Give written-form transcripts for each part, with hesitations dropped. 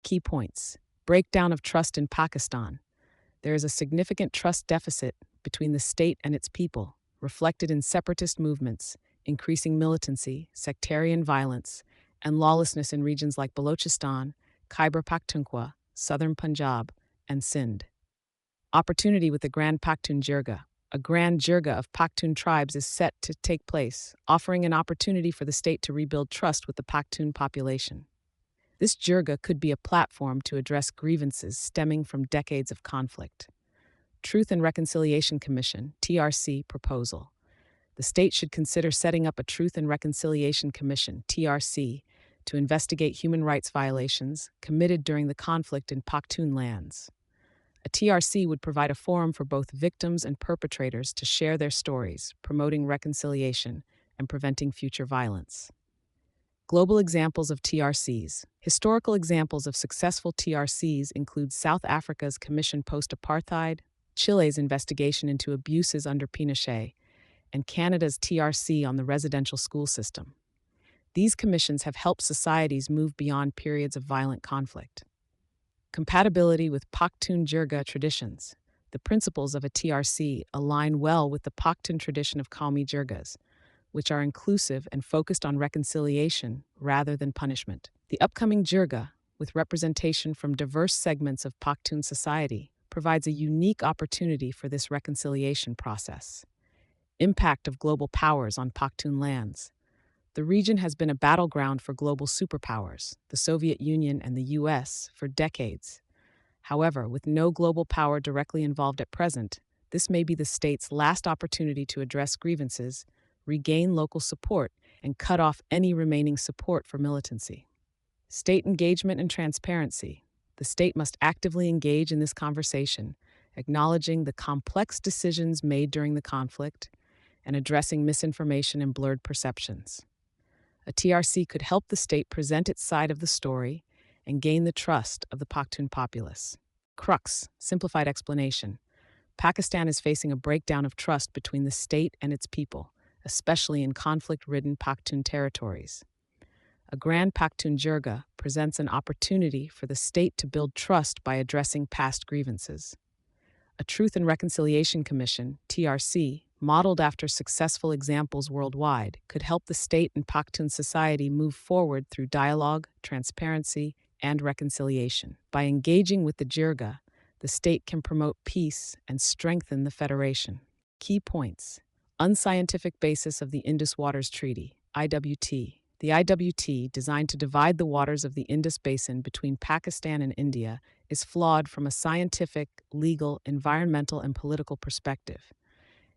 Key points. Breakdown of trust in Pakistan. There is a significant trust deficit between the state and its people, reflected in separatist movements, increasing militancy, sectarian violence, and lawlessness in regions like Balochistan, Khyber Pakhtunkhwa, southern Punjab, and Sindh. Opportunity with the Grand Pakhtun Jirga. A grand jirga of Pakhtun tribes is set to take place, offering an opportunity for the state to rebuild trust with the Pakhtun population. This jirga could be a platform to address grievances stemming from decades of conflict. Truth and Reconciliation Commission (TRC) proposal. The state should consider setting up a Truth and Reconciliation Commission (TRC) to investigate human rights violations committed during the conflict in Pakhtun lands. A TRC would provide a forum for both victims and perpetrators to share their stories, promoting reconciliation and preventing future violence. Global examples of TRCs. Historical examples of successful TRCs include South Africa's Commission Post-Apartheid, Chile's investigation into abuses under Pinochet, and Canada's TRC on the residential school system. These commissions have helped societies move beyond periods of violent conflict. Compatibility with Pakhtun Jirga traditions. The principles of a TRC align well with the Pakhtun tradition of Qawmi Jirgas, which are inclusive and focused on reconciliation rather than punishment. The upcoming Jirga, with representation from diverse segments of Pakhtun society, provides a unique opportunity for this reconciliation process. Impact of global powers on Pakhtun lands. The region has been a battleground for global superpowers, the Soviet Union and the US, for decades. However, with no global power directly involved at present, this may be the state's last opportunity to address grievances, regain local support, and cut off any remaining support for militancy. State engagement and transparency. The state must actively engage in this conversation, acknowledging the complex decisions made during the conflict and addressing misinformation and blurred perceptions. A TRC could help the state present its side of the story and gain the trust of the Pakhtun populace. Crux, simplified explanation. Pakistan is facing a breakdown of trust between the state and its people, especially in conflict-ridden Pakhtun territories. A Grand Pakhtun Jirga presents an opportunity for the state to build trust by addressing past grievances. A Truth and Reconciliation Commission, TRC, modeled after successful examples worldwide, could help the state and Pakhtun society move forward through dialogue, transparency, and reconciliation. By engaging with the Jirga, the state can promote peace and strengthen the federation. Key points. Unscientific basis of the Indus Waters Treaty, IWT. The IWT, designed to divide the waters of the Indus Basin between Pakistan and India, is flawed from a scientific, legal, environmental, and political perspective.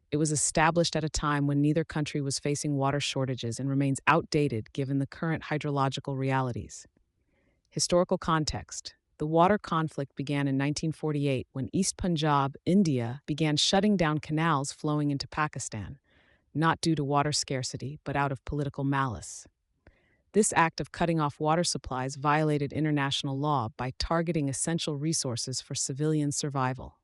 It was established at a time when neither country was facing water shortages and remains outdated given the current hydrological realities. Historical context. The water conflict began in 1948 when East Punjab, India, began shutting down canals flowing into Pakistan, not due to water scarcity, but out of political malice. This act of cutting off water supplies violated international law by targeting essential resources for civilian survival.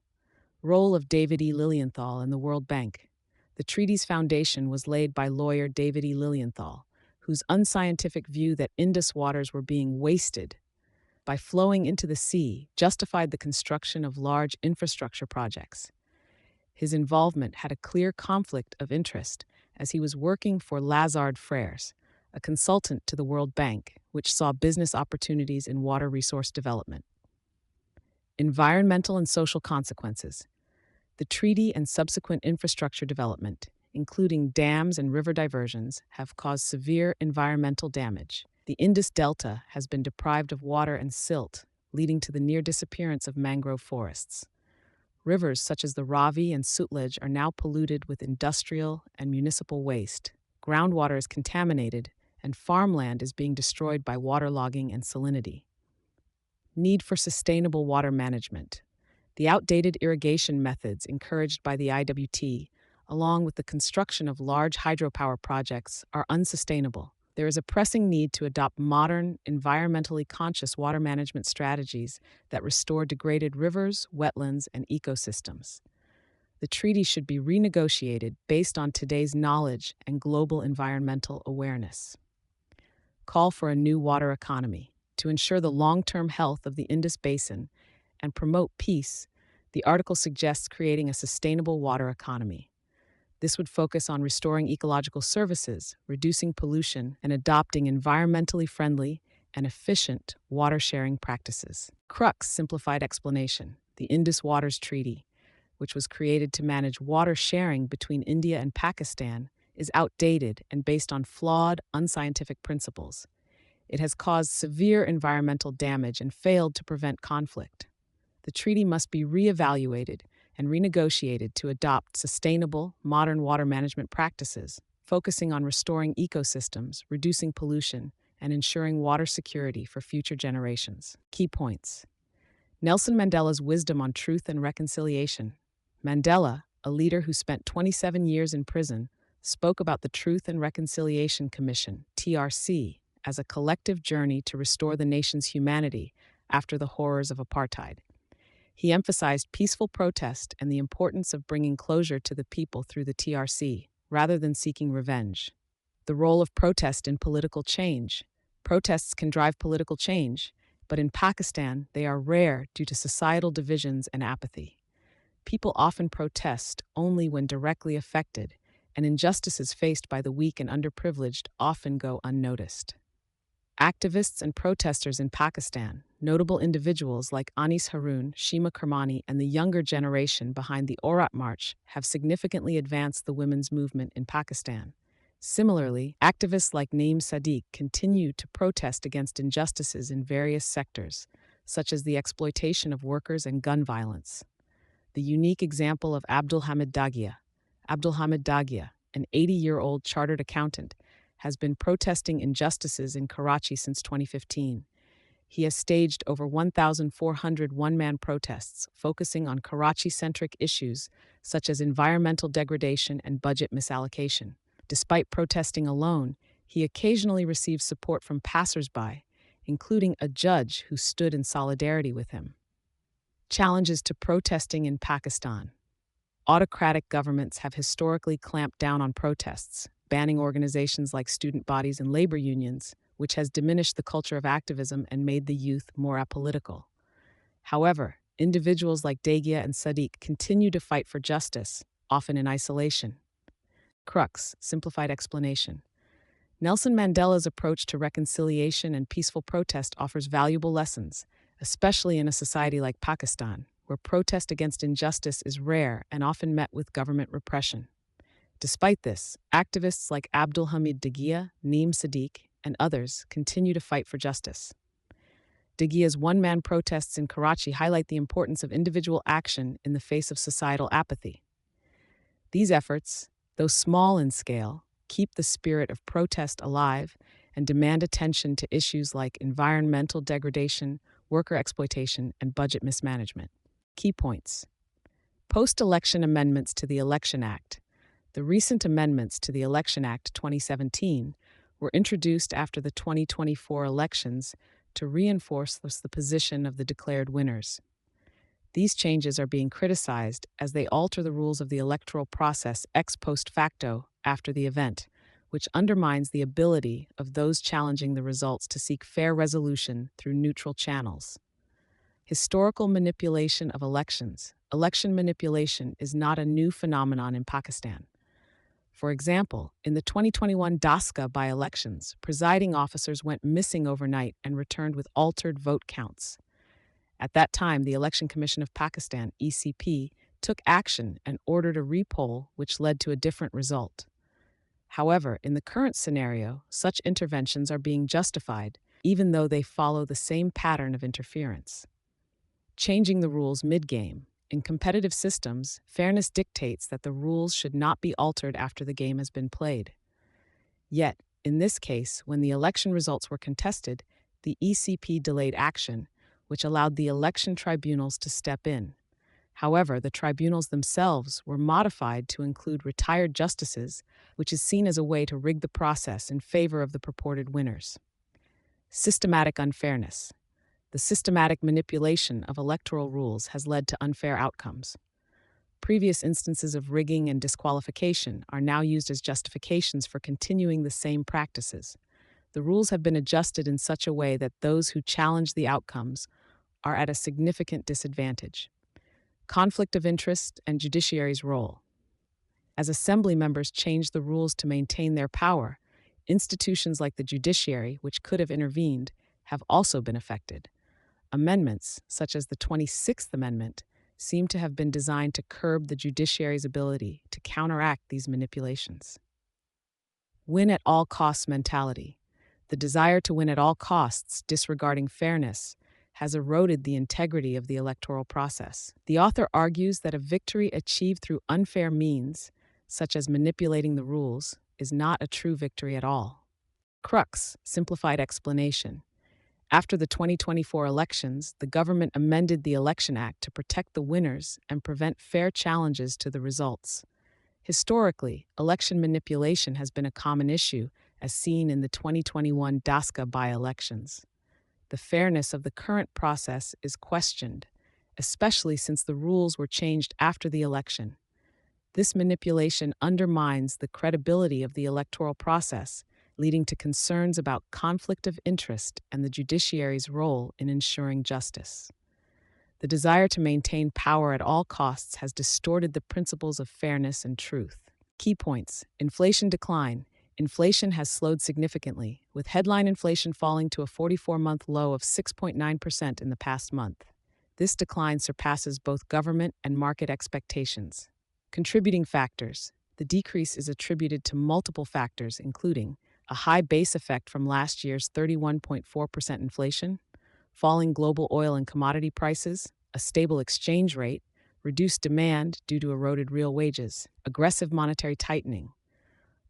Role of David E. Lilienthal and the World Bank. The treaty's foundation was laid by lawyer David E. Lilienthal, whose unscientific view that Indus waters were being wasted by flowing into the sea justified the construction of large infrastructure projects. His involvement had a clear conflict of interest as he was working for Lazard Frères, a consultant to the World Bank, which saw business opportunities in water resource development. Environmental and social consequences. The treaty and subsequent infrastructure development, including dams and river diversions, have caused severe environmental damage. The Indus Delta has been deprived of water and silt, leading to the near disappearance of mangrove forests. Rivers such as the Ravi and Sutlej are now polluted with industrial and municipal waste. Groundwater is contaminated, and farmland is being destroyed by waterlogging and salinity. Need for sustainable water management. The outdated irrigation methods encouraged by the IWT, along with the construction of large hydropower projects, are unsustainable. There is a pressing need to adopt modern, environmentally conscious water management strategies that restore degraded rivers, wetlands, and ecosystems. The treaty should be renegotiated based on today's knowledge and global environmental awareness. Call for a new water economy. To ensure the long-term health of the Indus Basin and promote peace, the article suggests creating a sustainable water economy. This would focus on restoring ecological services, reducing pollution, and adopting environmentally friendly and efficient water sharing practices. Crux simplified explanation. The Indus Waters Treaty, which was created to manage water sharing between India and Pakistan, is outdated and based on flawed, unscientific principles. It has caused severe environmental damage and failed to prevent conflict. The treaty must be reevaluated and renegotiated to adopt sustainable, modern water management practices, focusing on restoring ecosystems, reducing pollution, and ensuring water security for future generations. Key points: Nelson Mandela's wisdom on truth and reconciliation. Mandela, a leader who spent 27 years in prison, spoke about the Truth and Reconciliation Commission, TRC, as a collective journey to restore the nation's humanity after the horrors of apartheid. He emphasized peaceful protest and the importance of bringing closure to the people through the TRC, rather than seeking revenge. The role of protest in political change. Protests can drive political change, but in Pakistan, they are rare due to societal divisions and apathy. People often protest only when directly affected, and injustices faced by the weak and underprivileged often go unnoticed. Activists and protesters in Pakistan, notable individuals like Anis Haroon, Shima Kermani, and the younger generation behind the Aurat March have significantly advanced the women's movement in Pakistan. Similarly, activists like Naeem Sadiq continue to protest against injustices in various sectors, such as the exploitation of workers and gun violence. The unique example of Abdul Hamid Dagia. Abdul Hamid Dagia, an 80-year-old chartered accountant, has been protesting injustices in Karachi since 2015. He has staged over 1,400 one-man protests focusing on Karachi-centric issues such as environmental degradation and budget misallocation. Despite protesting alone, he occasionally receives support from passers-by, including a judge who stood in solidarity with him. Challenges to protesting in Pakistan. Autocratic governments have historically clamped down on protests, banning organizations like student bodies and labor unions, which has diminished the culture of activism and made the youth more apolitical. However, individuals like Dagia and Sadiq continue to fight for justice, often in isolation. Crux, simplified explanation. Nelson Mandela's approach to reconciliation and peaceful protest offers valuable lessons, especially in a society like Pakistan, where protest against injustice is rare and often met with government repression. Despite this, activists like Abdul Hamid Dagia, Naeem Sadiq, and others continue to fight for justice. Dagia's one-man protests in Karachi highlight the importance of individual action in the face of societal apathy. These efforts, though small in scale, keep the spirit of protest alive and demand attention to issues like environmental degradation, worker exploitation, and budget mismanagement. Key points: post-election amendments to the Election Act. The recent amendments to the Election Act 2017 were introduced after the 2024 elections to reinforce the position of the declared winners. These changes are being criticized as they alter the rules of the electoral process ex post facto after the event, which undermines the ability of those challenging the results to seek fair resolution through neutral channels. Historical manipulation of elections. Election manipulation is not a new phenomenon in Pakistan. For example, in the 2021 Daska by-elections, presiding officers went missing overnight and returned with altered vote counts. At that time, the Election Commission of Pakistan, ECP, took action and ordered a repoll, which led to a different result. However, in the current scenario, such interventions are being justified, even though they follow the same pattern of interference. Changing the rules mid-game. In competitive systems, fairness dictates that the rules should not be altered after the game has been played. Yet, in this case, when the election results were contested, the ECP delayed action, which allowed the election tribunals to step in. However, the tribunals themselves were modified to include retired justices, which is seen as a way to rig the process in favor of the purported winners. Systematic unfairness. The systematic manipulation of electoral rules has led to unfair outcomes. Previous instances of rigging and disqualification are now used as justifications for continuing the same practices. The rules have been adjusted in such a way that those who challenge the outcomes are at a significant disadvantage. Conflict of interest and judiciary's role. As assembly members change the rules to maintain their power, institutions like the judiciary, which could have intervened, have also been affected. Amendments, such as the 26th Amendment, seem to have been designed to curb the judiciary's ability to counteract these manipulations. Win at all costs mentality. The desire to win at all costs, disregarding fairness, has eroded the integrity of the electoral process. The author argues that a victory achieved through unfair means, such as manipulating the rules, is not a true victory at all. Crux, simplified explanation. After the 2024 elections, the government amended the Election Act to protect the winners and prevent fair challenges to the results. Historically, election manipulation has been a common issue, as seen in the 2021 Daska by-elections. The fairness of the current process is questioned, especially since the rules were changed after the election. This manipulation undermines the credibility of the electoral process, leading to concerns about conflict of interest and the judiciary's role in ensuring justice. The desire to maintain power at all costs has distorted the principles of fairness and truth. Key points: inflation decline. Inflation has slowed significantly, with headline inflation falling to a 44-month low of 6.9% in the past month. This decline surpasses both government and market expectations. Contributing factors. The decrease is attributed to multiple factors, including a high base effect from last year's 31.4% inflation, falling global oil and commodity prices, a stable exchange rate, reduced demand due to eroded real wages, aggressive monetary tightening.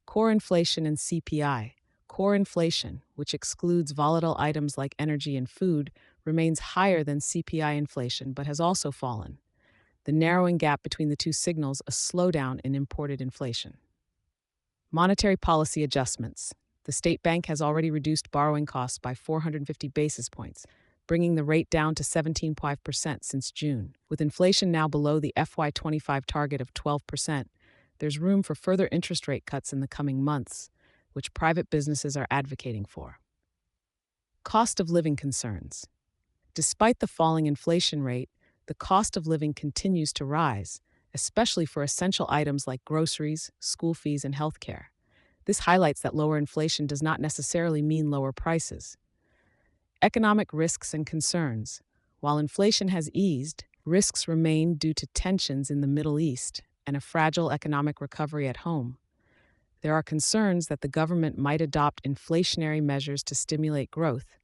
Core inflation and CPI. Core inflation, which excludes volatile items like energy and food, remains higher than CPI inflation but has also fallen. The narrowing gap between the two signals a slowdown in imported inflation. Monetary policy adjustments. The state bank has already reduced borrowing costs by 450 basis points, bringing the rate down to 17.5% since June. With inflation now below the FY25 target of 12%, there's room for further interest rate cuts in the coming months, which private businesses are advocating for. Cost of living concerns. Despite the falling inflation rate, the cost of living continues to rise, especially for essential items like groceries, school fees, and healthcare. This highlights that lower inflation does not necessarily mean lower prices. Economic risks and concerns. While inflation has eased, risks remain due to tensions in the Middle East and a fragile economic recovery at home. There are concerns that the government might adopt inflationary measures to stimulate growth,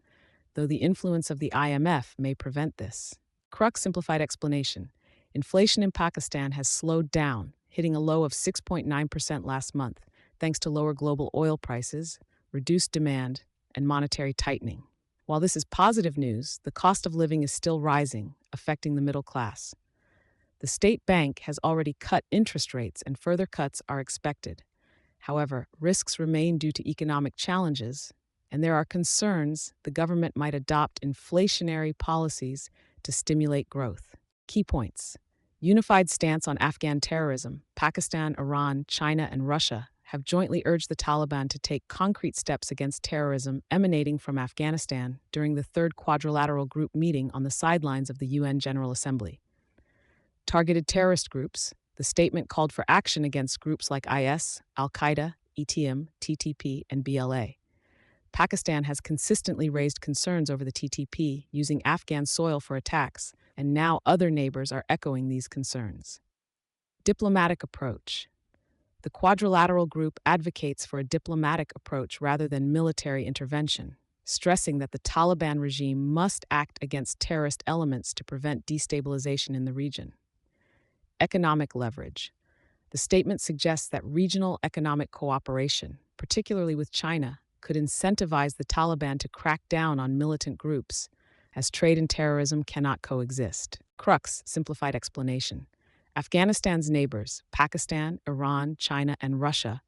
though the influence of the IMF may prevent this. Crux simplified explanation. Inflation in Pakistan has slowed down, hitting a low of 6.9% last month, thanks to lower global oil prices, reduced demand, and monetary tightening. While this is positive news, the cost of living is still rising, affecting the middle class. The state bank has already cut interest rates and further cuts are expected. However, risks remain due to economic challenges, and there are concerns the government might adopt inflationary policies to stimulate growth. Key points. Unified stance on Afghan terrorism. Pakistan, Iran, China, and Russia have jointly urged the Taliban to take concrete steps against terrorism emanating from Afghanistan during the third quadrilateral group meeting on the sidelines of the UN General Assembly. Targeted terrorist groups. The statement called for action against groups like IS, Al-Qaeda, ETM, TTP, and BLA. Pakistan has consistently raised concerns over the TTP using Afghan soil for attacks, and now other neighbors are echoing these concerns. Diplomatic approach. The quadrilateral group advocates for a diplomatic approach rather than military intervention, stressing that the Taliban regime must act against terrorist elements to prevent destabilization in the region. Economic leverage. The statement suggests that regional economic cooperation, particularly with China, could incentivize the Taliban to crack down on militant groups, as trade and terrorism cannot coexist. Crux simplified explanation. Afghanistan's neighbors, Pakistan, Iran, China, and Russia,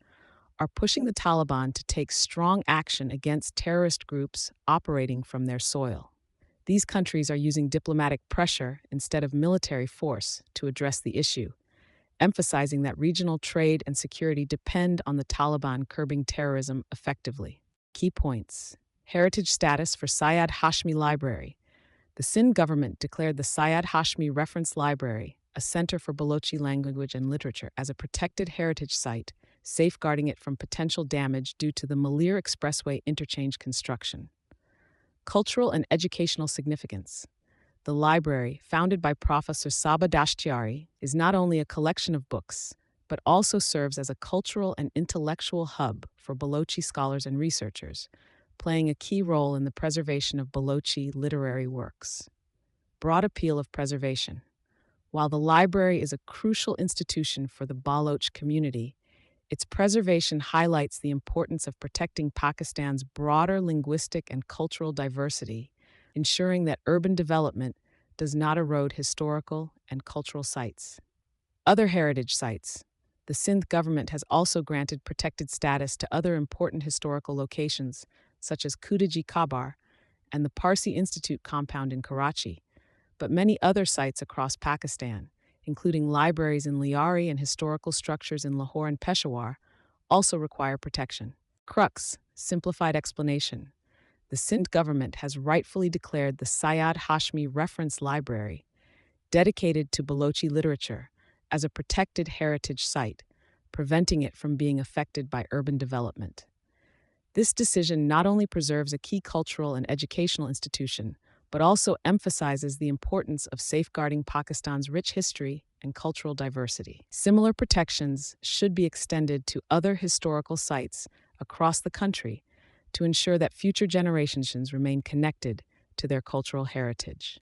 are pushing the Taliban to take strong action against terrorist groups operating from their soil. These countries are using diplomatic pressure instead of military force to address the issue, emphasizing that regional trade and security depend on the Taliban curbing terrorism effectively. Key points. Heritage status for Syed Hashmi Library. The Sindh government declared the Syed Hashmi Reference Library, a center for Balochi language and literature, as a protected heritage site, safeguarding it from potential damage due to the Malir Expressway interchange construction. Cultural and educational significance. The library, founded by Professor Saba Dashtiari, is not only a collection of books, but also serves as a cultural and intellectual hub for Balochi scholars and researchers, playing a key role in the preservation of Balochi literary works. Broad appeal of preservation. While the library is a crucial institution for the Baloch community, its preservation highlights the importance of protecting Pakistan's broader linguistic and cultural diversity, ensuring that urban development does not erode historical and cultural sites. Other heritage sites. The Sindh government has also granted protected status to other important historical locations, such as Khudaji Kabar and the Parsi Institute compound in Karachi, but many other sites across Pakistan, including libraries in Liari and historical structures in Lahore and Peshawar, also require protection. Crux, simplified explanation. The Sindh government has rightfully declared the Syed Hashmi Reference Library, dedicated to Balochi literature, as a protected heritage site, preventing it from being affected by urban development. This decision not only preserves a key cultural and educational institution, but also emphasizes the importance of safeguarding Pakistan's rich history and cultural diversity. Similar protections should be extended to other historical sites across the country to ensure that future generations remain connected to their cultural heritage.